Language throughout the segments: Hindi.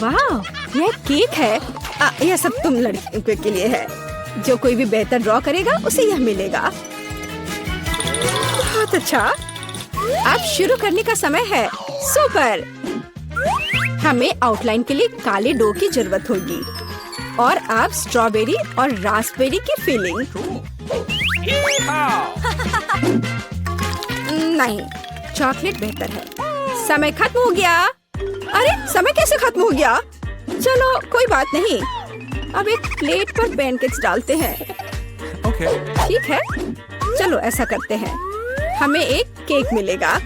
वाह, यह केक है। यह सब तुम लड़कियों के लिए है। जो कोई भी बेहतर ड्रॉ करेगा उसे यह मिलेगा। बहुत अच्छा। अब शुरू करने का समय है। सुपर। हमें आउटलाइन के लिए काले डो की जरूरत होगी और अब स्ट्रॉबेरी और रास्पबेरी की फिलिंग। नहीं, चॉकलेट बेहतर है। समय खत्म हो गया। अरे, समय कैसे खत्म हो गया? चलो कोई बात नहीं। अब एक प्लेट पर पैनकेक्स डालते हैं। ठीक है, चलो ऐसा करते हैं। हमें एक केक मिलेगा।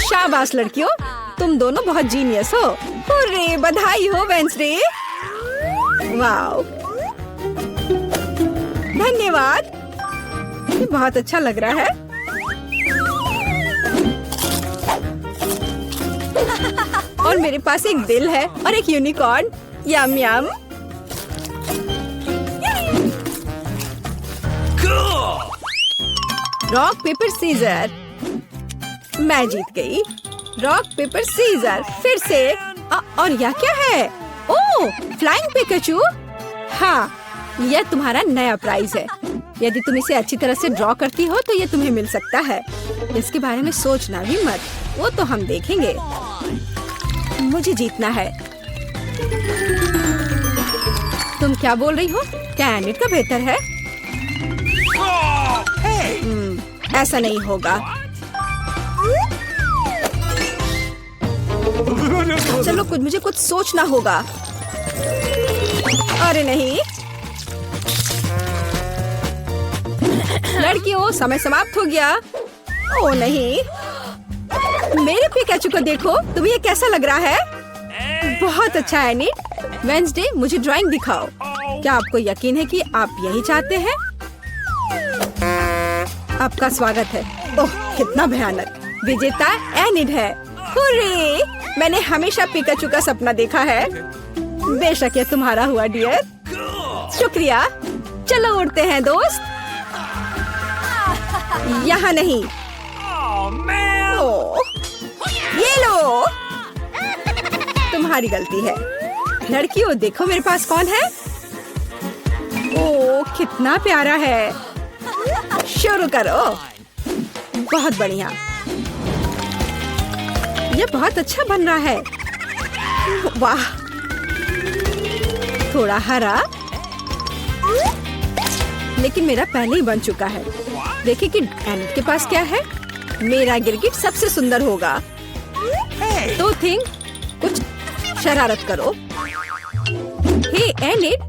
शाबाश लड़कियों, तुम दोनों बहुत जीनियस हो। हुर्रे, बधाई हो वेंसडे। वाओ, धन्यवाद। ये बहुत अच्छा लग रहा है। और मेरे पास एक दिल है और एक unicorn. Yum yum. Rock paper scissors. मैं जीत गई। Rock paper scissors. फिर से। और यह क्या है? Oh, flying Pikachu. हाँ, यह तुम्हारा नया प्राइज है। यदि तुम इसे अच्छी तरह से ड्रॉ करती हो तो यह तुम्हें मिल सकता है। इसके बारे में सोचना भी मत, वो तो हम देखेंगे। मुझे जीतना है। तुम क्या बोल रही हो? क्या एनिट का बेहतर है? ऐसा नहीं होगा। चलो मुझे कुछ सोचना होगा। अरे नहीं, लड़कियों, समय समाप्त हो गया। ओ नहीं, मेरे पिकाचू को देखो। तुम्हें ये कैसा लग रहा है? बहुत अच्छा है एनिट। वेंसडे, मुझे ड्राइंग दिखाओ। क्या आपको यकीन है कि आप यही चाहते हैं? आपका स्वागत है। ओह, कितना भयानक। विजेता एनिट है। हुर्रे, मैंने हमेशा पिकाचू का सपना देखा है। बेशक ये तुम्हारा हुआ डियर। शुक्रिया। चलो उड़ते हैं दोस्त। यहाँ नहीं। ओह, ये लो। तुम्हारी गलती है। लड़कियों, देखो मेरे पास कौन है। ओह, कितना प्यारा है। शुरू करो। बहुत बढ़िया। ये बहुत अच्छा बन रहा है। वाह, थोड़ा हरा, लेकिन मेरा पहले ही बन चुका है। देखिए कि एनिट के पास क्या है। मेरा गिरगिट सबसे सुंदर होगा। तो थिंक, कुछ शरारत करो। हे एनिट,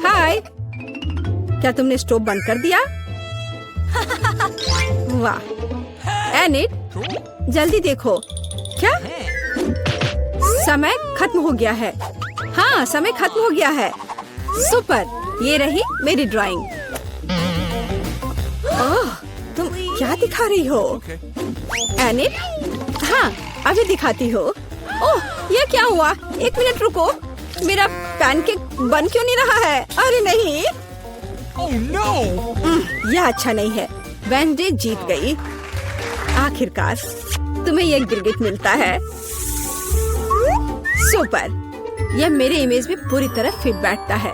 हाय। क्या तुमने स्टोव बंद कर दिया? वाह एनिट, जल्दी देखो। क्या? समय खत्म हो गया है। हाँ, समय खत्म हो गया है। सुपर, ये रही मेरी ड्राइंग। ओह, तुम क्या दिखा रही हो? एनिट, हाँ, अभी दिखाती हो। ओह, ये क्या हुआ? एक मिनट रुको। मेरा पैनकेक बन क्यों नहीं रहा है? अरे नहीं। Oh no! यह अच्छा नहीं है। वेंसडे जीत गई। आखिरकार तुम्हें यह गिरगिट मिलता है। सुपर, यह मेरे इमेज में पूरी तरह फिट बैठता है।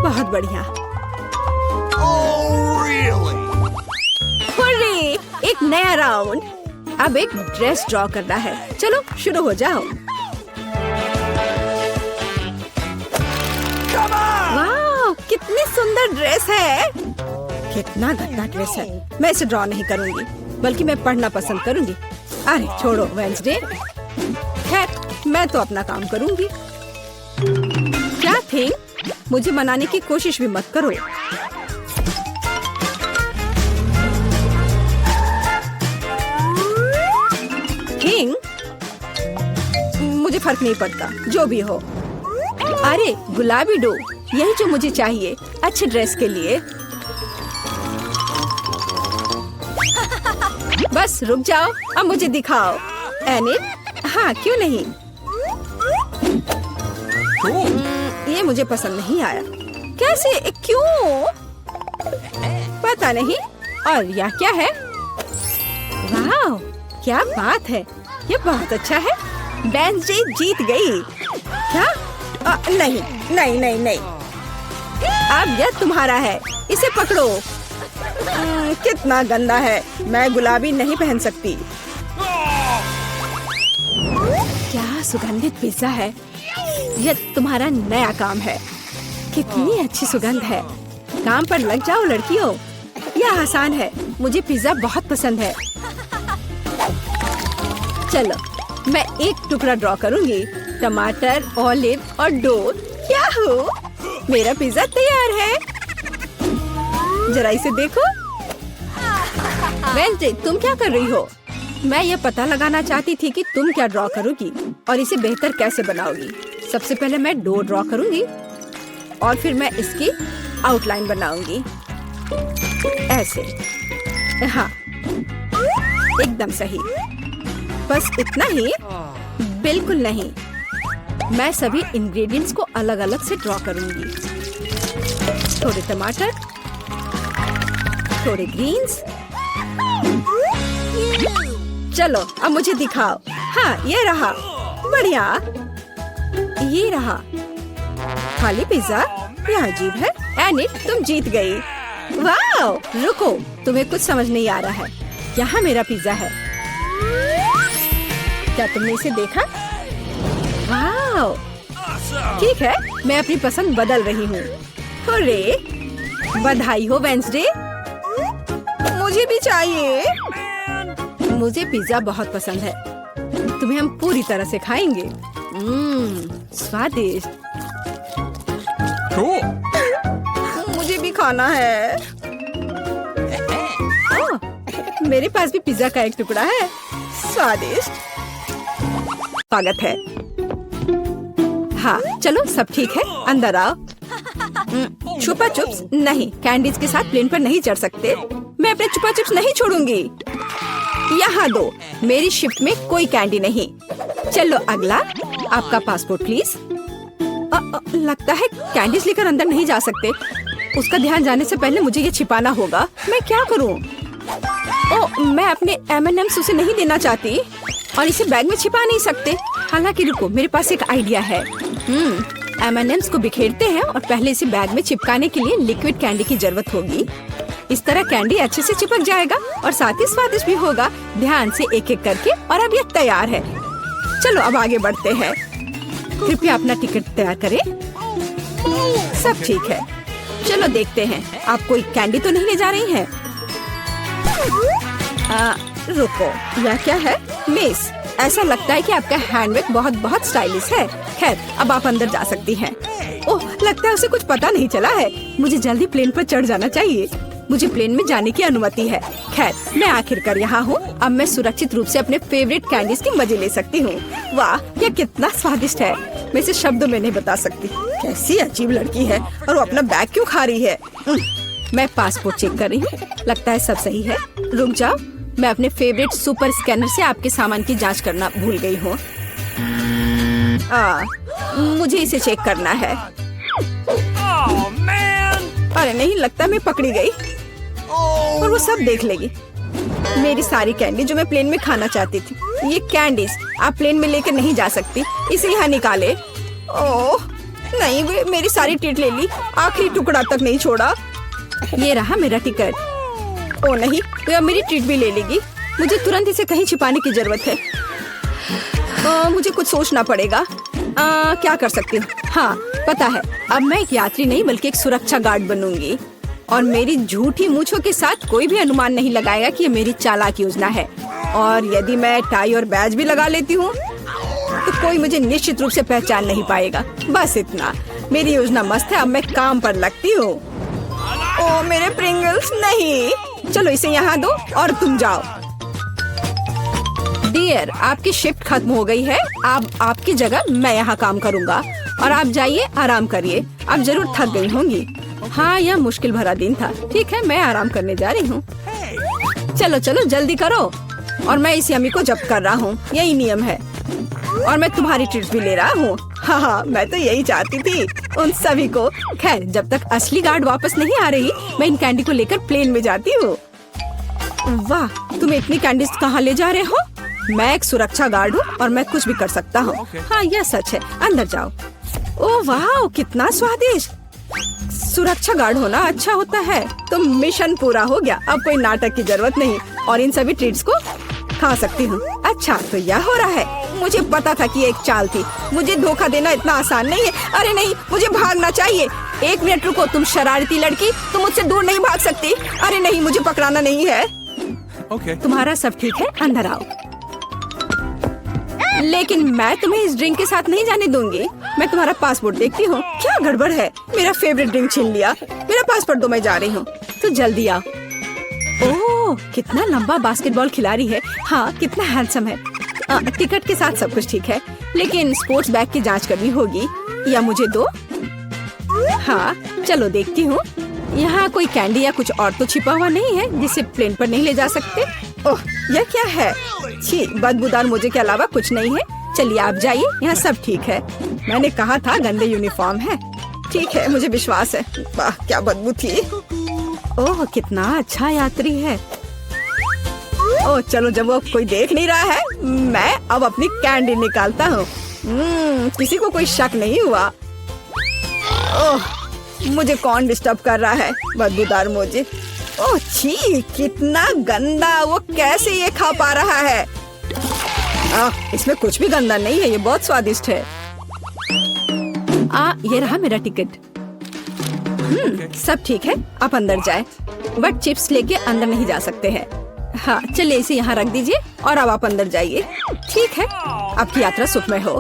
बहुत बढ़िया। Oh really? हुर्रे, एक नया राउंड। अब एक ड्रेस ड्रॉ करना है। चलो शुरू हो जाओ। वाह, कितनी सुंदर ड्रेस है। कितना गंदा ड्रेस है। मैं इसे ड्रॉ नहीं करूंगी, बल्कि मैं पढ़ना पसंद करूंगी। अरे छोड़ो वेंसडे। खैर, मैं तो अपना काम करूंगी। क्या थिंग, मुझे मनाने की कोशिश भी मत करो। थिंग, मुझे फर्क नहीं पड़ता, जो भी हो। अरे गुलाबी डो, यही जो मुझे चाहिए अच्छे ड्रेस के लिए। बस रुक जाओ, अब मुझे दिखाओ। एनिट, हाँ क्यों नहीं। ये मुझे पसंद नहीं आया। कैसे? क्यों? पता नहीं। और यह क्या है? वाह, क्या बात है, ये बहुत अच्छा है। वेंसडे जीत गई। क्या? नहीं नहीं नहीं नहीं, अब यह तुम्हारा है, इसे पकड़ो। कितना गंदा है, मैं गुलाबी नहीं पहन सकती। क्या सुगंधित पिज्जा है, यह तुम्हारा नया काम है। कितनी अच्छी सुगंध है, काम पर लग जाओ लड़कियों, यह आसान है। मुझे पिज्जा बहुत पसंद है। चलो मैं एक टुकड़ा ड्रॉ करूंगी, टमाटर, ऑलिव और डो। क्या हो, मेरा पिज्जा तैयार है। जरा इसे देखो। वेंसडे, तुम क्या कर रही हो? मैं ये पता लगाना चाहती थी कि तुम क्या ड्रॉ करोगी और इसे बेहतर कैसे बनाओगी। सबसे पहले मैं डो ड्रॉ करूंगी और फिर मैं इसकी आउटलाइन बनाऊंगी ऐसे। हाँ, एकदम सही। बस इतना ही? बिल्कुल नहीं, मैं सभी इंग्रेडिएंट्स को अलग अलग से ड्रॉ करूंगी। थोड़े टमाटर, थोड़े ग्रीन्स। चलो अब मुझे दिखाओ। हाँ, ये रहा, बढ़िया। ये रहा खाली पिज्जा, ये अजीब है। एनी, तुम जीत गई। वाओ, रुको, तुम्हें कुछ समझ नहीं आ रहा है। यहाँ मेरा पिज्जा है, क्या तुमने इसे देखा? वाओ, ठीक है, मैं अपनी पसंद बदल रही हूँ। हुर्रे, बधाई हो वेंसडे। मुझे भी चाहिए। मुझे पिज्जा बहुत पसंद है, तुम्हें हम पूरी तरह से खाएंगे। स्वादिष्ट। मुझे भी खाना है। मेरे पास भी पिज्जा का एक टुकड़ा है। स्वादिष्ट। स्वागत है। हाँ, चलो सब ठीक है, अंदर आओ। छुपा चुप्स नहीं, कैंडीज के साथ प्लेन पर नहीं चढ़ सकते। मैं अपने छुपा चुप्स नहीं छोड़ूंगी। यहाँ दो, मेरी शिफ्ट में कोई कैंडी नहीं। चलो अगला, आपका पासपोर्ट प्लीज। लगता है कैंडीज लेकर अंदर नहीं जा सकते। उसका ध्यान जाने से पहले मुझे ये छिपाना होगा। मैं क्या करूँ? मैं अपने M&M's उसे नहीं देना चाहती और इसे बैग में छिपा नहीं सकते। हालांकि रुको, मेरे पास एक आइडिया है। M&M's को बिखेरते हैं और पहले इसे बैग में चिपकाने के लिए लिक्विड कैंडी की जरूरत होगी। इस तरह कैंडी अच्छे से चिपक जाएगा और साथ ही स्वादिष्ट भी होगा। ध्यान से एक एक करके, और अब ये तैयार है। चलो अब आगे बढ़ते हैं। कृपया अपना टिकट तैयार करें। सब ठीक है, चलो देखते हैं। आप कोई कैंडी तो नहीं ले जा रही हैं? रुको, यह क्या है? मिस, ऐसा लगता है कि आपका हैंडबैग बहुत बहुत स्टाइलिश है। खैर, अब आप अंदर जा सकती हैं। ओह, लगता है उसे कुछ पता नहीं चला है। मुझे जल्दी प्लेन पर चढ़ जाना चाहिए। मुझे प्लेन में जाने की अनुमति है। खैर, मैं आखिरकार यहाँ हूँ। अब मैं सुरक्षित रूप से अपने फेवरेट कैंडीज की मजे ले सकती हूँ। वाह, यह कितना स्वादिष्ट है, मैं इसे शब्दों में नहीं बता सकती। कैसी अजीब लड़की है, और वो अपना बैग क्यों खा रही है? मैं पासपोर्ट चेक कर रही हूँ, लगता है सब सही है। रुक जाओ, मैं अपने फेवरेट सुपर स्कैनर से आपके सामान की जांच करना भूल गई हूँ। मुझे इसे चेक करना है। अरे नहीं, लगता मैं पकड़ी गई और वो सब देख लेगी। मेरी सारी कैंडी जो मैं प्लेन में खाना चाहती थी। ये कैंडीज आप प्लेन में लेकर नहीं जा सकती, इसे यहाँ निकाले। ओह नहीं, वे मेरी सारी ट्रीट ले ली, आखिरी टुकड़ा तक नहीं छोड़ा। ये रहा मेरा टिकट। ओ नहीं, तो अब मेरी ट्रीट भी ले लेगी। मुझे तुरंत इसे कहीं छिपाने की जरूरत है। मुझे कुछ सोचना पड़ेगा। क्या कर सकती हूँ? हाँ, पता है, अब मैं एक यात्री नहीं बल्कि एक सुरक्षा गार्ड बनूंगी और मेरी झूठी मूंछों के साथ कोई भी अनुमान नहीं लगाएगा कि ये मेरी चालाक योजना है। और यदि मैं टाई और बैज भी लगा लेती हूँ तो कोई मुझे निश्चित रूप से पहचान नहीं पाएगा। बस इतना, मेरी योजना मस्त है। अब मैं काम पर लगती हूँ। ओ मेरे प्रिंगल्स, नहीं। चलो इसे यहाँ दो और तुम जाओ। डियर, आपकी शिफ्ट खत्म हो गई है। अब आपकी जगह मैं यहाँ काम करूँगा और आप जाइए, आराम करिए। आप जरूर थक गई होंगी। हाँ, यह मुश्किल भरा दिन था। ठीक है, मैं आराम करने जा रही हूँ। चलो चलो जल्दी करो। और मैं इस यमी को जब्त कर रहा हूँ, यही नियम है। और मैं तुम्हारी ट्रीट भी ले रहा हूँ। हाँ, मैं तो यही चाहती थी, उन सभी को। खैर, जब तक असली गार्ड वापस नहीं आ रही, मैं इन कैंडी को लेकर प्लेन में जाती हूँ। वाह, तुम इतनी कैंडीज कहाँ ले जा रहे हो? मैं एक सुरक्षा गार्ड हूँ और मैं कुछ भी कर सकता हूँ। हाँ, यह सच है। अंदर जाओ। ओह वाह, कितना स्वादिष्ट। सुरक्षा गार्ड होना अच्छा होता है। तो मिशन पूरा हो गया। अब कोई नाटक की जरूरत नहीं और इन सभी ट्रीट्स को खा सकती हूँ। अच्छा, तो यह हो रहा है। मुझे पता था कि एक चाल थी। मुझे धोखा देना इतना आसान नहीं है। अरे नहीं, मुझे भागना चाहिए। 1 मिनट रुको, तुम शरारती लड़की, तुम मुझसे दूर नहीं भाग सकती। अरे नहीं, मुझे पकड़ाना नहीं है। तुम्हारा सब ठीक है, अंदर आओ। लेकिन मैं तुम्हें इस ड्रिंक के साथ नहीं जाने दूंगी। मैं तुम्हारा पासपोर्ट देखती हूँ। क्या गड़बड़ है? मेरा फेवरेट ड्रिंक छीन लिया। मेरा पासपोर्ट दो, मैं जा रही हूँ। तो जल्दी आओ। ओह, कितना लंबा बास्केटबॉल खिलाड़ी है। हाँ, कितना हैंडसम है। टिकट के साथ सब कुछ ठीक है, लेकिन स्पोर्ट्स बैग की जांच करनी होगी। या मुझे दो। हाँ, चलो देखती हूँ। यहाँ कोई कैंडी या कुछ और तो छिपा हुआ नहीं है जिसे प्लेन पर नहीं ले जा सकते। ओह, यह क्या है? छी, बदबूदार मुझे के अलावा कुछ नहीं है। चलिए आप जाइए, यहाँ सब ठीक है। मैंने कहा था गंदे यूनिफॉर्म है। ठीक है, मुझे विश्वास है। वाह, क्या बदबू थी। ओह, कितना अच्छा यात्री है। ओह, चलो, जब वो कोई देख नहीं रहा है, मैं अब अपनी कैंडी निकालता हूँ। किसी को कोई शक नहीं हुआ। ओह, मुझे कौन डिस्टर्ब कर रहा है? बदबूदार मुझे। ओह छी, कितना गंदा। वो कैसे ये खा पा रहा है? इसमें कुछ भी गंदा नहीं है। ये बहुत स्वादिष्ट है। ये रहा मेरा टिकट। सब ठीक है, आप अंदर जाए। बट चिप्स लेके अंदर नहीं जा सकते हैं। हाँ, चलिए इसे यहाँ रख दीजिए और अब आप अंदर जाइए। ठीक है, आपकी यात्रा सुखमय हो।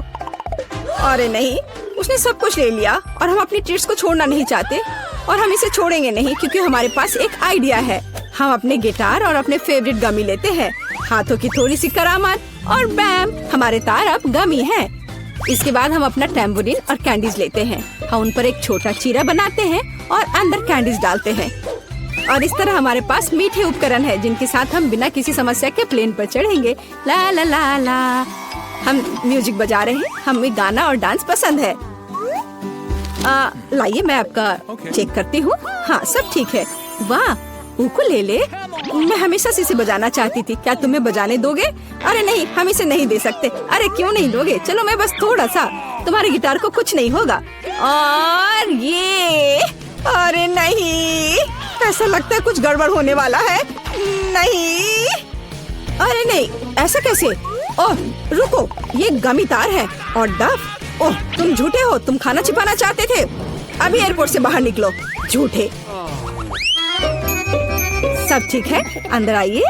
अरे नहीं, उसने सब कुछ ले लिया और हम अपनी ट्रीट्स को छोड़ना नहीं चाहते और हम इसे छोड़ेंगे नहीं, क्योंकि हमारे पास एक आइडिया है। हम अपने गिटार और अपने फेवरेट गमी लेते हैं, हाथों की थोड़ी सी करामात और बैम, हमारे तार अब गमी हैं। इसके बाद हम अपना टैम्बोरिन और कैंडीज लेते हैं। हम उन पर एक छोटा चीरा बनाते हैं और अंदर कैंडीज डालते हैं। और इस तरह हमारे पास मीठे उपकरण है जिनके साथ हम बिना किसी समस्या के प्लेन पर चढ़ेंगे। ला ला ला ला। हम म्यूजिक बजा रहे हैं। हमें गाना और डांस पसंद है। लाइए, मैं आपका चेक करती हूँ। हाँ, सब ठीक है। वाह, उकुलेले। मैं हमेशा से इसे बजाना चाहती थी। क्या तुम्हें बजाने दोगे? अरे नहीं, हम इसे नहीं दे सकते। अरे क्यों नहीं दोगे? चलो, मैं बस थोड़ा सा। तुम्हारे गिटार को कुछ नहीं होगा। और ये, अरे नहीं, ऐसा लगता है कुछ गड़बड़ होने वाला है। नहीं, अरे नहीं, ऐसा कैसे? ओह रुको, ये गमी तार है और डफ। ओह, तुम झूठे हो। तुम खाना छिपाना चाहते थे। अभी एयरपोर्ट से बाहर निकलो, झूठे। सब ठीक है, अंदर आइए।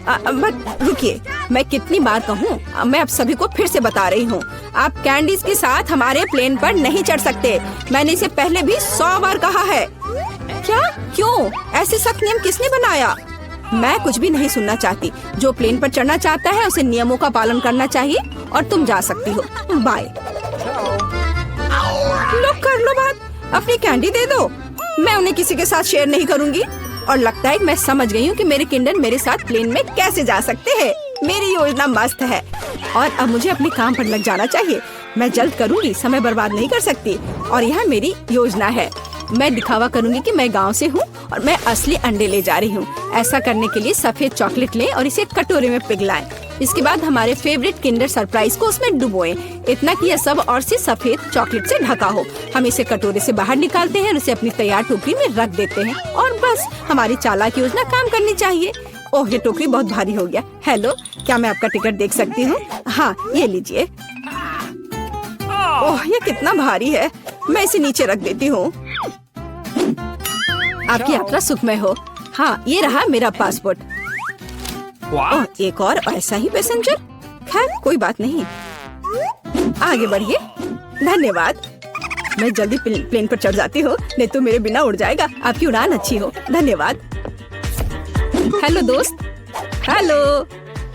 बट रुकिए, मैं कितनी बार कहूँ? मैं अब सभी को फिर से बता रही हूँ, आप कैंडीज के साथ हमारे प्लेन पर नहीं चढ़ सकते। मैंने इसे पहले भी 100 बार कहा है। क्या? क्यों? ऐसे सख्त नियम किसने बनाया? मैं कुछ भी नहीं सुनना चाहती। जो प्लेन पर चढ़ना चाहता है उसे नियमों का पालन करना चाहिए और तुम जा सकती हो। बाय। लो, कर लो बात। अपनी कैंडी दे दो। मैं उन्हें किसी के साथ शेयर नहीं करूँगी। और लगता है कि मैं समझ गई हूँ कि मेरे किंडर मेरे साथ प्लेन में कैसे जा सकते हैं। मेरी योजना मस्त है और अब मुझे अपने काम पर लग जाना चाहिए। मैं जल्द करूँगी, समय बर्बाद नहीं कर सकती। और यह मेरी योजना है। मैं दिखावा करूँगी कि मैं गांव से हूँ और मैं असली अंडे ले जा रही हूँ। ऐसा करने के लिए सफेद चॉकलेट लें और इसे कटोरे में पिघलाएं। इसके बाद हमारे फेवरेट किंडर सरप्राइज को उसमें डुबोएं। इतना कि यह सब और से सफेद चॉकलेट से ढका हो। हम इसे कटोरे से बाहर निकालते हैं और इसे अपनी तैयार टोकरी में रख देते हैं और बस हमारी चालाक योजना काम करनी चाहिए। ओह, ये टोकरी बहुत भारी हो गया। हेलो, क्या मैं आपका टिकट देख सकती हूँ? हाँ, ये लीजिए। ओह, ये कितना भारी है। मैं इसे नीचे रख देती हूँ। आपकी यात्रा सुखमय हो। हाँ, ये रहा मेरा पासपोर्ट। ओह, एक और ऐसा ही पैसेंजर। खैर, कोई बात नहीं, आगे बढ़िए। धन्यवाद। मैं जल्दी प्लेन पर चढ़ जाती हूँ, नहीं तो मेरे बिना उड़ जाएगा। आपकी उड़ान अच्छी हो। धन्यवाद। हेलो दोस्त। हेलो।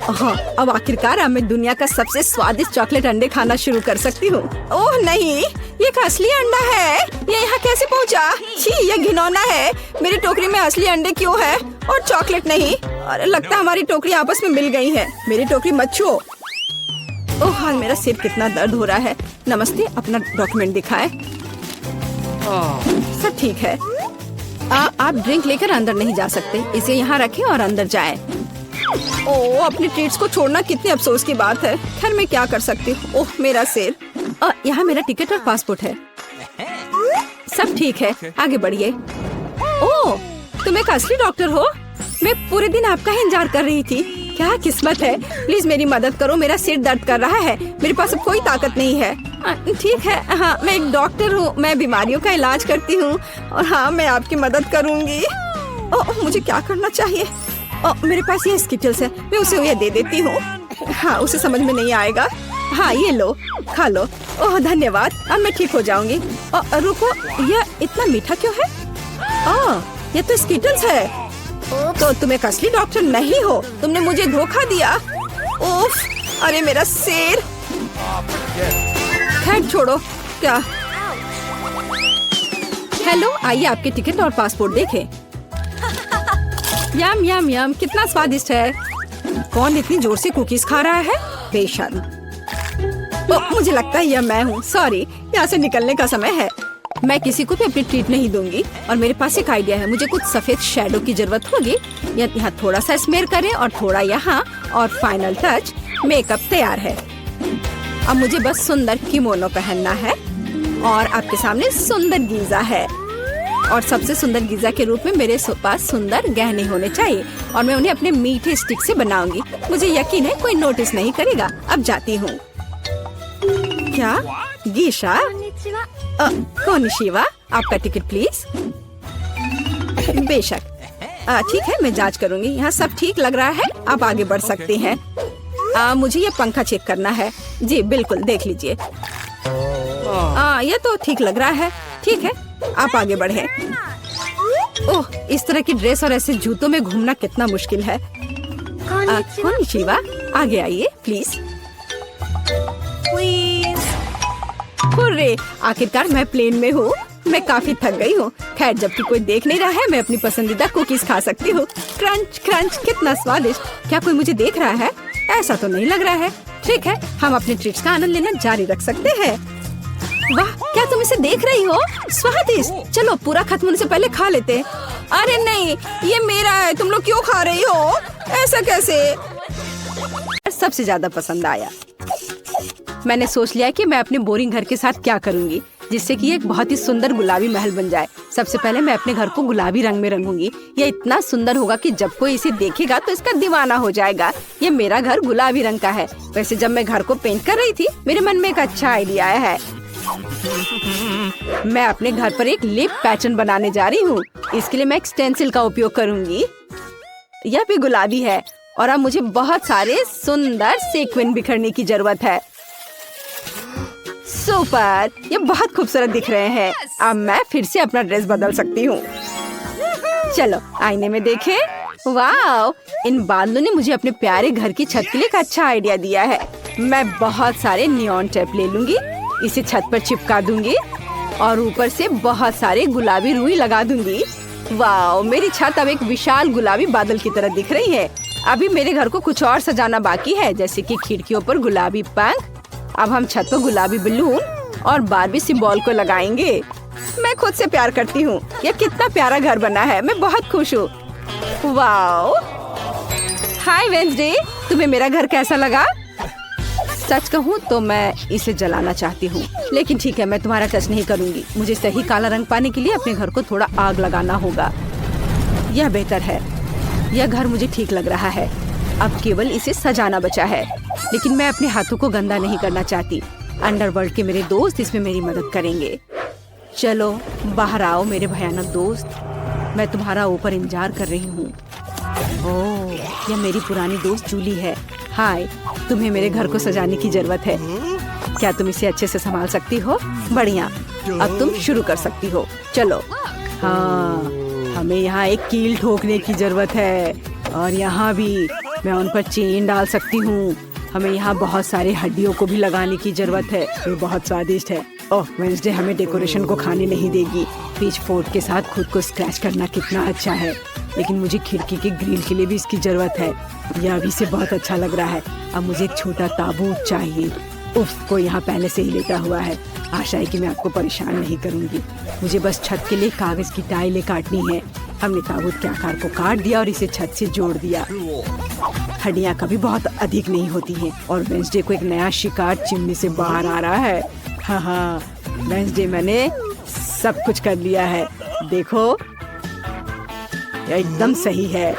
हाँ, अब आखिरकार अब मैं दुनिया का सबसे स्वादिष्ट चॉकलेट अंडे खाना शुरू कर सकती हूँ। ओह नहीं, ये एक असली अंडा है। ये यहाँ कैसे पहुँचा? छी, ये घिनौना है। मेरी टोकरी में असली अंडे क्यों है और चॉकलेट नहीं? अरे लगता है हमारी टोकरी आपस में मिल गई है। मेरी टोकरी मत छुओ। ओह हाँ, मेरा सिर कितना दर्द हो रहा है। नमस्ते, अपना डॉक्यूमेंट दिखाएं। सब ठीक है। आप ड्रिंक लेकर अंदर नहीं जा सकते। इसे यहाँ रखें और अंदर जाएं। ओह, अपने ट्रीट्स को छोड़ना कितने अफसोस की बात है। खैर मैं क्या कर सकती हूँ। ओह मेरा सिर। यहाँ मेरा टिकट और पासपोर्ट है। सब ठीक है, आगे बढ़िए। ओह, तुम एक असली डॉक्टर हो? मैं पूरे दिन आपका ही इंतजार कर रही थी। क्या किस्मत है। प्लीज मेरी मदद करो, मेरा सिर दर्द कर रहा है। मेरे पास अब कोई ताकत नहीं है। ठीक है, हाँ मैं एक डॉक्टर हूँ, मैं बीमारियों का इलाज करती हूँ और हाँ मैं आपकी मदद करूँगी। ओह, मुझे क्या करना चाहिए? ओह, मेरे पास ये स्किटल्स है, मैं उसे ये दे देती हूँ। हाँ उसे समझ में नहीं आएगा। हाँ ये लो, खा लो। ओह धन्यवाद, अब मैं ठीक हो जाऊंगी। रुको, यह इतना मीठा क्यों है? ये तो स्किटल्स है। तो तुम एक असली डॉक्टर नहीं हो, तुमने मुझे धोखा दिया। उफ, अरे मेरा सिर। खैर छोड़ो। क्या? हेलो, आइए आपके टिकट और पासपोर्ट देखें। यम यम यम, कितना स्वादिष्ट है। कौन इतनी जोर से कुकीज खा रहा है? बेशर्म। मुझे लगता है यह मैं हूँ। सॉरी, यहाँ से निकलने का समय है। मैं किसी को भी अपनी ट्रीट नहीं दूंगी और मेरे पास एक आइडिया है। मुझे कुछ सफेद शैडो की जरूरत होगी। यहाँ थोड़ा सा स्मेयर करें और थोड़ा यहाँ, और फाइनल टच, मेकअप तैयार है। अब मुझे बस सुंदर किमोनो पहनना है और आपके सामने सुंदर गीजा है। और सबसे सुंदर गीजा के रूप में मेरे पास सुंदर गहने होने चाहिए और मैं उन्हें अपने मीठे स्टिक से बनाऊंगी। मुझे यकीन है कोई नोटिस नहीं करेगा। अब जाती हूँ। क्या? गीशा? कोनिशिवा, आपका टिकट प्लीज। बेशक। ठीक है, मैं जांच करूंगी। यहाँ सब ठीक लग रहा है, आप आगे बढ़ सकते हैं। मुझे ये पंखा चेक करना है। जी बिल्कुल, देख लीजिए। ये तो ठीक लग रहा है। ठीक है, आप आगे बढ़े। ओह, इस तरह की ड्रेस और ऐसे जूतों में घूमना कितना मुश्किल है। कोनिशिवा, आगे आइए प्लीज। हुर्रे, आखिरकार मैं प्लेन में हूँ। मैं काफी थक गई हूँ। खैर, जबकि कोई देख नहीं रहा है, मैं अपनी पसंदीदा कुकीज खा सकती हूँ। क्रंच क्रंच, कितना स्वादिष्ट। क्या कोई मुझे देख रहा है? ऐसा तो नहीं लग रहा है। ठीक है, हम अपने ट्रीट्स का आनंद लेना जारी रख सकते हैं। वाह, क्या तुम इसे देख रही हो? स्वादिष्ट। चलो पूरा खत्म होने से पहले खा लेते। अरे नहीं, ये मेरा है, तुम लोग क्यों खा रही हो? ऐसा कैसे? सबसे ज्यादा पसंद आया। मैंने सोच लिया कि मैं अपने बोरिंग घर के साथ क्या करूंगी जिससे कि एक बहुत ही सुंदर गुलाबी महल बन जाए। सबसे पहले मैं अपने घर को गुलाबी रंग में रंगूंगी। यह इतना सुंदर होगा कि जब कोई इसे देखेगा तो इसका दीवाना हो जाएगा। ये मेरा घर गुलाबी रंग का है। वैसे जब मैं घर को पेंट कर रही थी, मेरे मन में एक अच्छा आइडिया आया है। मैं अपने घर पर एक लिप पैटर्न बनाने जा रही हूँ। इसके लिए मैं एक स्टेंसिल का उपयोग करूंगी। यह भी गुलाबी है और अब मुझे बहुत सारे सुंदर सीक्वेंस बिखरने की जरूरत है। सुपर, ये बहुत खूबसूरत दिख रहे हैं। अब मैं फिर से अपना ड्रेस बदल सकती हूँ। चलो आईने में देखें। वाह, इन बादलों ने मुझे अपने प्यारे घर की छत के लिए एक अच्छा आइडिया दिया है। मैं बहुत सारे नियॉन टेप ले लूंगी, इसे छत पर चिपका दूंगी और ऊपर से बहुत सारे गुलाबी रुई लगा दूंगी। वाह, मेरी छत अब एक विशाल गुलाबी बादल की तरह दिख रही है। अभी मेरे घर को कुछ और सजाना बाकी है, जैसे कि खिड़कियों पर गुलाबी पंख। अब हम छत पर गुलाबी बलून और बारबी सिंबल को लगाएंगे। मैं खुद से प्यार करती हूँ। यह कितना प्यारा घर बना है, मैं बहुत खुश हूँ। वाओ, हाय वेंसडे, तुम्हें मेरा घर कैसा लगा? सच कहूँ तो मैं इसे जलाना चाहती हूँ, लेकिन ठीक है, मैं तुम्हारा टच नहीं करूँगी। मुझे सही काला रंग पाने के लिए अपने घर को थोड़ा आग लगाना होगा। यह बेहतर है। यह घर मुझे ठीक लग रहा है। अब केवल इसे सजाना बचा है, लेकिन मैं अपने हाथों को गंदा नहीं करना चाहती। अंडरवर्ल्ड के मेरे दोस्त इसमें मेरी मदद करेंगे। चलो बाहर आओ मेरे भयानक दोस्त, मैं तुम्हारा ऊपर इंतजार कर रही हूँ। ओह, यह मेरी पुरानी दोस्त जूली है। हाय, तुम्हें मेरे घर को सजाने की जरूरत है। क्या तुम इसे अच्छे से संभाल सकती हो? बढ़िया, अब तुम शुरू कर सकती हो। चलो। हाँ, हमें यहाँ एक कील ठोकने की जरूरत है और यहाँ भी मैं उन पर चेन डाल सकती हूँ। हमें यहाँ बहुत सारे हड्डियों को भी लगाने की जरूरत है। ये बहुत स्वादिष्ट है। ओह, वेंसडे हमें डेकोरेशन को खाने नहीं देगी। पिच फोर्क के साथ खुद को स्क्रैच करना कितना अच्छा है, लेकिन मुझे खिड़की के ग्रिल के लिए भी इसकी जरूरत है। यह अभी से बहुत अच्छा लग रहा है। अब मुझे एक छोटा ताबूत चाहिए। उफ, कोई यहाँ पहले से ही लेटा हुआ है। आशा है कि मैं आपको परेशान नहीं करूँगी। मुझे बस छत के लिए कागज की टाइलें काटनी है। हमने ताबूत के आकार को काट दिया और इसे छत से जोड़ दिया। हड्डियाँ कभी बहुत अधिक नहीं होती हैं। और वेंसडे को एक नया शिकार चिमनी से बाहर आ रहा है। हाँ हाँ वेंसडे, मैंने सब कुछ कर लिया है। देखो यह एकदम सही है।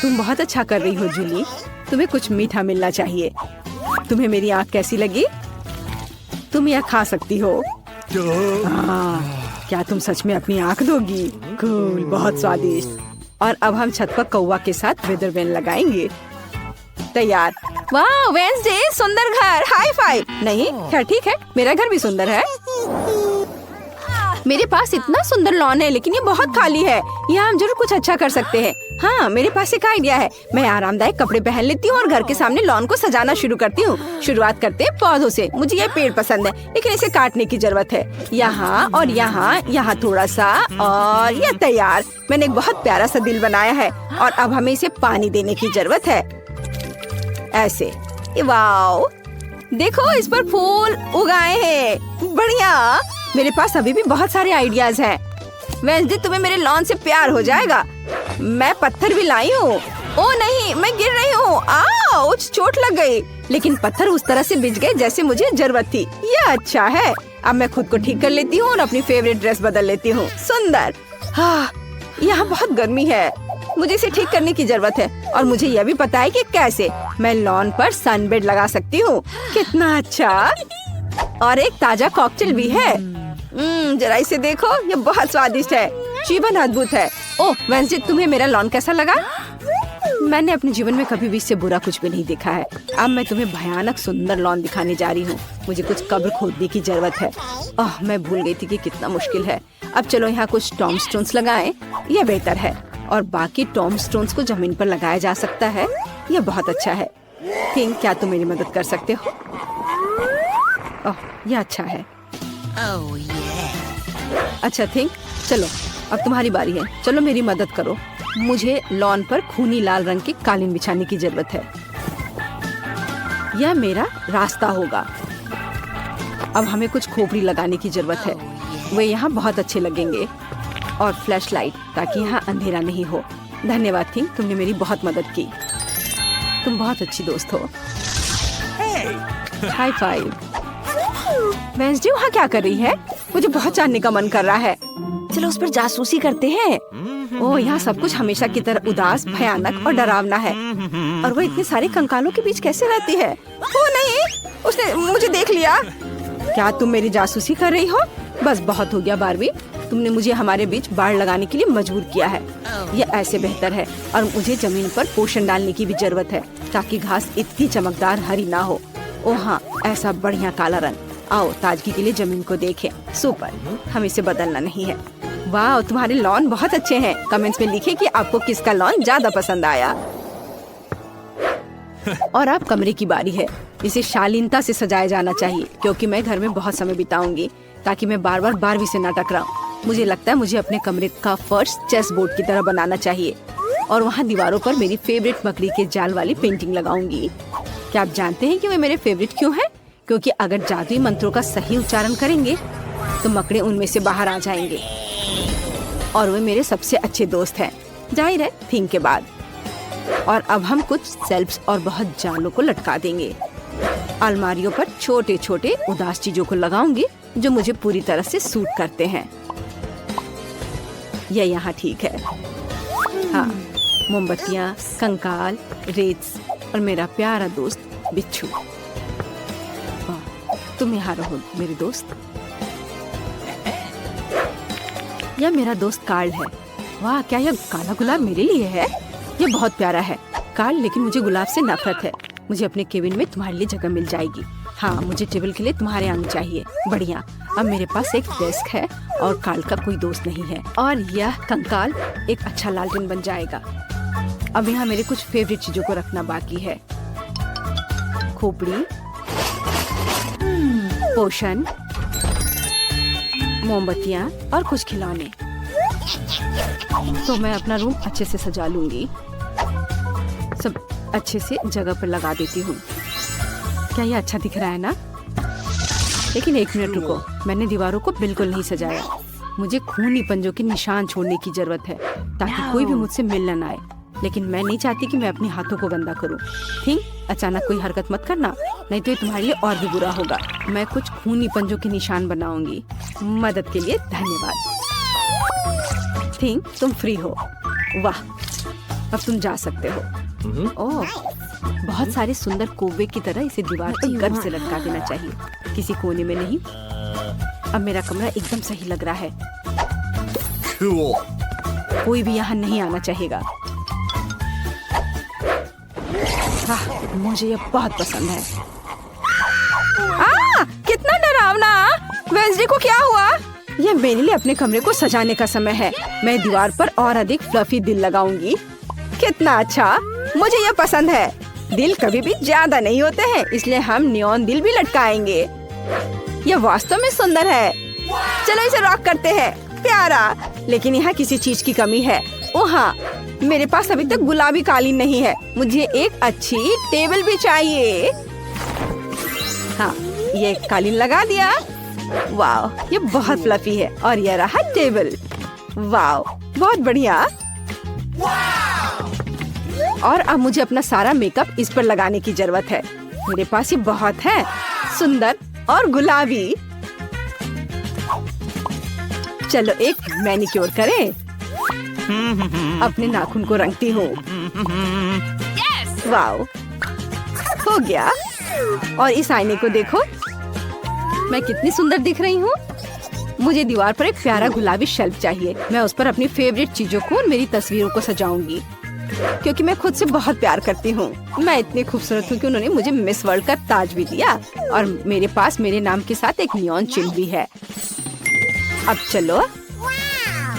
तुम बहुत अच्छा कर रही हो जूली। तुम्हें कुछ मीठा मिलना चाहिए। तुम्हें मेरी आँख कैसी लगी? तुम यह खा सकती हो। क्या तुम सच में अपनी आँख दोगी? कूल, बहुत स्वादिष्ट। और अब हम छत पर कौवा के साथ वेदर वैन लगाएंगे। तैयार। वाह वेंसडे, सुंदर घर। High five. नहीं खैर ठीक है, मेरा घर भी सुंदर है। मेरे पास इतना सुंदर लॉन है, लेकिन ये बहुत खाली है। यहाँ हम जरूर कुछ अच्छा कर सकते हैं। हाँ, मेरे पास एक आइडिया है। मैं आरामदायक कपड़े पहन लेती हूँ और घर के सामने लॉन को सजाना शुरू करती हूँ। शुरुआत करते हैं पौधों से। मुझे ये पेड़ पसंद है, लेकिन इसे काटने की जरूरत है। यहाँ और यहाँ, यहाँ थोड़ा सा, और ये तैयार। मैंने एक बहुत प्यारा सा दिल बनाया है और अब हमें इसे पानी देने की जरूरत है। ऐसे। वाओ, देखो इस पर फूल उगाए हैं। बढ़िया। मेरे पास अभी भी बहुत सारे आइडियाज हैं। वेंसडे, तुम्हें मेरे लॉन से प्यार हो जाएगा। मैं पत्थर भी लाई हूँ। ओ नहीं, मैं गिर रही हूँ। आउच, चोट लग गई। लेकिन पत्थर उस तरह से बिछ गए जैसे मुझे जरूरत थी। यह अच्छा है। अब मैं खुद को ठीक कर लेती हूँ और अपनी फेवरेट ड्रेस बदल लेती हूँ। सुंदर। हाँ, यहाँ बहुत गर्मी है। मुझे इसे ठीक करने की जरूरत है और मुझे यह भी पता है कि कैसे। मैं लॉन पर सनबेड लगा सकती हूँ। कितना अच्छा। और एक ताजा कॉकटेल भी है। जरा इसे देखो, ये बहुत स्वादिष्ट है। जीवन अद्भुत है। ओह वेंसडे, तुम्हें मेरा लॉन कैसा लगा? मैंने अपने जीवन में कभी भी इससे बुरा कुछ भी नहीं देखा है। अब मैं तुम्हें भयानक सुंदर लॉन दिखाने जा रही हूँ। मुझे कुछ कब्र खोदने की जरूरत है। ओह, मैं भूल गई थी कि कितना मुश्किल है। अब चलो यहाँ कुछ टॉम स्टोन्स लगाएं। यह बेहतर है। और बाकी टॉम स्टोन्स को जमीन पर लगाया जा सकता है। यह बहुत अच्छा है। थिंक, क्या तुम मेरी मदद कर सकते हो? ओह, यह अच्छा है। अच्छा थिंक, चलो अब तुम्हारी बारी है। चलो मेरी मदद करो। मुझे लॉन पर खूनी लाल रंग की कालीन बिछाने की जरूरत है। यह मेरा रास्ता होगा। अब हमें कुछ खोपड़ी लगाने की जरूरत है। वे यहाँ बहुत अच्छे लगेंगे। और फ्लैश लाइट, ताकि यहाँ अंधेरा नहीं हो। धन्यवाद थिंक, तुमने मेरी बहुत मदद की। तुम बहुत अच्छी दोस्त हो। High five. वेंसडे वहाँ क्या कर रही है? मुझे बहुत जानने का मन कर रहा है। चलो उस पर जासूसी करते हैं। ओह, यहाँ सब कुछ हमेशा की तरह उदास, भयानक और डरावना है। और वो इतने सारे कंकालों के बीच कैसे रहती है? ओह नहीं, उसने मुझे देख लिया। क्या तुम मेरी जासूसी कर रही हो? बस बहुत हो गया बारबी। तुमने मुझे हमारे बीच बाड़ लगाने के लिए मजबूर किया है। यह ऐसे बेहतर है। और मुझे जमीन पर पोषण डालने की भी जरूरत है, ताकि घास इतनी चमकदार हरी ना हो। ओह हाँ, ऐसा बढ़िया काला रंग। आओ ताजगी के लिए जमीन को देखें। सुपर, हम इसे बदलना नहीं है। वाह, तुम्हारे लॉन बहुत अच्छे हैं। कमेंट्स में लिखें कि आपको किसका लॉन ज्यादा पसंद आया। और अब कमरे की बारी है। इसे शालीनता से सजाया जाना चाहिए, क्योंकि मैं घर में बहुत समय बिताऊंगी, ताकि मैं बार बार बारबी से न टकराऊं। मुझे लगता है मुझे अपने कमरे का फर्श चेस बोर्ड की तरह बनाना चाहिए। और वहाँ दीवारों पर मेरी फेवरेट मकड़ी के जाल वाली पेंटिंग लगाऊंगी। क्या आप जानते हैं कि वे मेरे फेवरेट क्यों हैं? क्योंकि अगर जादुई मंत्रों का सही उच्चारण करेंगे तो मकड़े उनमें से बाहर आ जाएंगे। और वे मेरे सबसे अच्छे दोस्त हैं, जाहिर है थिंक के बाद। और अब हम कुछ सेल्फ्स और बहुत जालों को लटका देंगे। अलमारियों पर छोटे छोटे उदास चीजों को लगाऊंगी जो मुझे पूरी तरह से सूट करते हैं। यह यहाँ ठीक है। हाँ, मोमबत्तियाँ, कंकाल, रेत और मेरा प्यारा दोस्त बिच्छू। तुम यहाँ रहो मेरे दोस्त। यह मेरा दोस्त कार्ल है। वाह, क्या यह काला गुलाब मेरे लिए है? यह बहुत प्यारा है कार्ल, लेकिन मुझे गुलाब से नफरत है। मुझे अपने केबिन में तुम्हारे लिए जगह मिल जाएगी। हाँ, मुझे टेबल के लिए तुम्हारे आंग चाहिए। बढ़िया, अब मेरे पास एक डेस्क है और कार्ल का कोई दोस्त नहीं है। और यह कंकाल एक अच्छा लालटेन बन जाएगा। अब यहाँ मेरे कुछ फेवरेट चीजों को रखना बाकी है। खोपड़ी, पोषण, मोमबत्तियाँ और कुछ खिलौने। तो मैं अपना रूम अच्छे से सजा लूंगी। सब अच्छे से जगह पर लगा देती हूँ। क्या ये अच्छा दिख रहा है ना? लेकिन एक मिनट रुको, मैंने दीवारों को बिल्कुल नहीं सजाया। मुझे खूनी पंजों के निशान छोड़ने की जरूरत है, ताकि कोई भी मुझसे मिलने न आए। लेकिन मैं नहीं चाहती कि मैं अपने हाथों को गंदा करूं। ठीक, अचानक कोई हरकत मत करना, नहीं तो ये तुम्हारे लिए और भी बुरा होगा। मैं कुछ खूनी पंजों के निशान बनाऊंगी। मदद के लिए धन्यवाद। ठीक, तुम फ्री हो। वाह, अब तुम जा सकते हो। ओह, बहुत सारे सुंदर कौवे की तरह इसे दीवार पर गर्व से लटका देना चाहिए, किसी कोने में नहीं। अब मेरा कमरा एकदम सही लग रहा है। Cool. कोई भी यहाँ नहीं आना चाहेगा। मुझे ये बहुत पसंद है। कितना डरावना। वेंसडे को क्या हुआ? यह मेरे लिए अपने कमरे को सजाने का समय है। मैं दीवार पर और अधिक फ्लफी दिल लगाऊंगी। कितना अच्छा, मुझे यह पसंद है। दिल कभी भी ज्यादा नहीं होते हैं, इसलिए हम नियॉन दिल भी लटकाएंगे। यह वास्तव में सुंदर है। चलो इसे रॉक करते हैं। प्यारा, लेकिन यहाँ किसी चीज की कमी है। ओह हाँ, मेरे पास अभी तक गुलाबी कालीन नहीं है। मुझे एक अच्छी टेबल भी चाहिए। हाँ, ये कालीन लगा दिया। वाह, ये बहुत फ्लफी है। और ये रहा टेबल। वाह, बहुत बढ़िया। और अब मुझे अपना सारा मेकअप इस पर लगाने की जरूरत है। मेरे पास ये बहुत है, सुंदर और गुलाबी। चलो एक मैनिक्योर करें। अपने नाखून को रंगती हूँ। वाओ, हो गया। और इस आईने को देखो, मैं कितनी सुंदर दिख रही हूँ। मुझे दीवार पर एक प्यारा गुलाबी शेल्फ चाहिए। मैं उस पर अपनी फेवरेट चीजों को और मेरी तस्वीरों को सजाऊंगी, क्योंकि मैं खुद से बहुत प्यार करती हूँ। मैं इतनी खूबसूरत हूँ कि उन्होंने मुझे मिस वर्ल्ड का ताज भी दिया। और मेरे पास मेरे नाम के साथ एक नियॉन चिन्ह भी है। अब चलो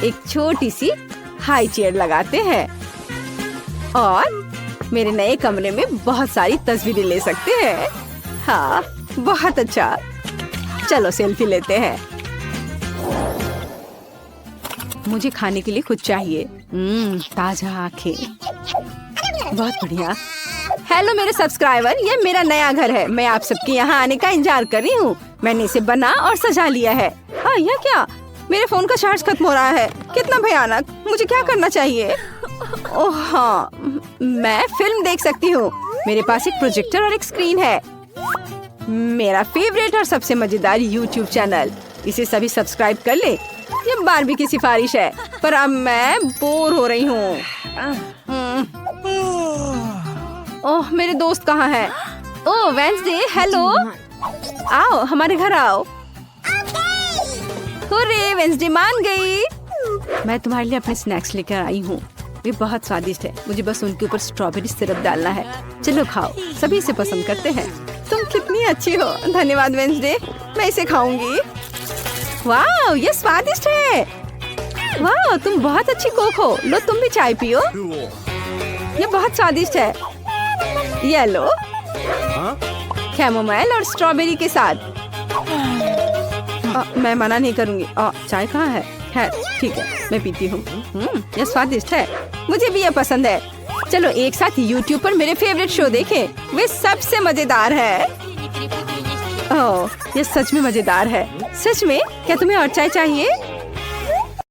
एक छोटी सी हाई चेयर लगाते हैं और मेरे नए कमरे में बहुत सारी तस्वीरें ले सकते हैं। हाँ, बहुत अच्छा। चलो सेल्फी लेते हैं। मुझे खाने के लिए कुछ चाहिए। ताजा आंखें, बहुत बढ़िया। हेलो मेरे सब्सक्राइबर, ये मेरा नया घर है। मैं आप सबके यहाँ आने का इंतजार कर रही हूँ। मैंने इसे बना और सजा लिया है। हाँ, यह क्या? मेरे फोन का चार्ज खत्म हो रहा है। कितना भयानक। मुझे क्या करना चाहिए? ओह हाँ, मैं फिल्म देख सकती हूँ। मेरे पास एक प्रोजेक्टर और एक स्क्रीन है। मेरा फेवरेट और सबसे मजेदार YouTube चैनल। इसे सभी सब्सक्राइब कर ले। ये बारबी की सिफारिश है, पर अब मैं बोर हो रही हूँ। ओह, मेरे दोस्त कहाँ हैं? ओह वेंसडे, हेलो। आओ, हमारे घर आओ। हुर्रे, वेंसडे मान गई। मैं तुम्हारे लिए अपने स्नैक्स लेकर आई हूँ। वे बहुत स्वादिष्ट है। मुझे बस उनके ऊपर स्ट्रॉबेरी सिरप डालना है। चलो खाओ, सभी इसे पसंद करते हैं। तुम कितनी अच्छी हो। धन्यवाद वेंसडे, मैं इसे खाऊंगी। वाह, ये स्वादिष्ट है। वाह, तुम बहुत अच्छी कुक हो। लो तुम भी चाय पियो। ये बहुत स्वादिष्ट है। ये लो, कैमोमाइल और स्ट्रॉबेरी के साथ। मैं मना नहीं करूंगी। चाय कहाँ है? है, ठीक है, मैं पीती हूँ। ये स्वादिष्ट है। मुझे भी ये पसंद है। चलो एक साथ YouTube पर मेरे फेवरेट शो देखें। वे सबसे मजेदार है। ओह, ये सच में मजेदार है। सच में? क्या तुम्हें और चाय चाहिए?